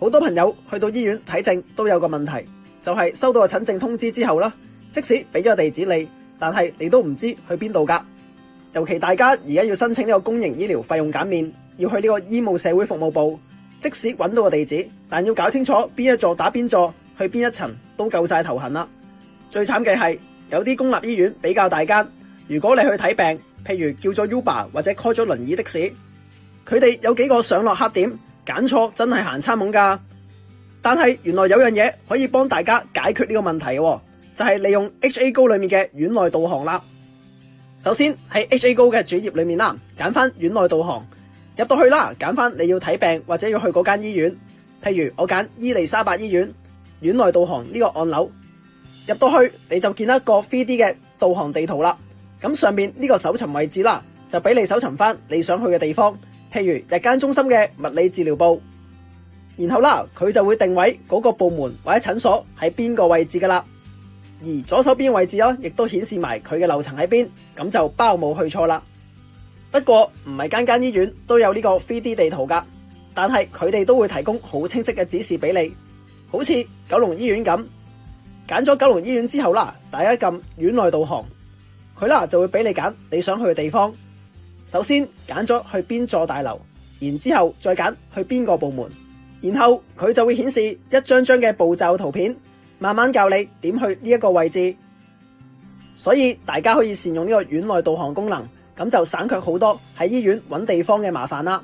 好多朋友去到醫院睇症都有個問題，就係收到個診症通知之後啦，即使俾咗個地址你，但係你都唔知去邊度噶。尤其大家而家要申請呢個公營醫療費用減免，要去呢個醫務社會服務部，即使揾到個地址，但要搞清楚邊一座打邊座，去邊一層都夠晒頭痕啦。最慘嘅係有啲公立醫院比較大間，如果你去睇病，譬如叫咗 Uber 或者 call 咗輪椅的士，佢哋有幾個上落客點，揀錯真係行差懵噶。但係原來有樣嘢可以幫大家解決呢個問題嘅，就係利用 HA Go 裏面嘅院內導航啦。首先喺 HA Go 嘅主頁裏面啦，揀翻院內導航，入到去啦，揀翻你要睇病或者要去嗰間醫院，譬如我揀伊利沙伯醫院，院內導航呢個按鈕，入到去你就見到一個 3D 嘅導航地圖啦。咁上面呢個搜尋位置啦，就俾你搜尋翻你想去嘅地方，譬如日間中心嘅物理治療部，然後啦佢就會定位嗰個部門或者診所喺邊個位置噶啦。而左手邊位置啦，亦都顯示埋佢嘅樓層喺邊，咁就包冇去錯啦。不過唔係間間醫院都有呢個 3D 地圖噶，但係佢哋都會提供好清晰嘅指示俾你。好似九龍醫院咁，揀咗九龍醫院之後啦，大家撳院內導航，佢啦就會俾你揀你想去嘅地方。首先揀咗去邊座大樓，然之後再揀去邊個部門，然後佢就會顯示一張張嘅步驟圖片，慢慢教你點去呢一個位置。所以大家可以善用呢個院內導航功能，咁就省卻好多喺醫院揾地方嘅麻煩啦。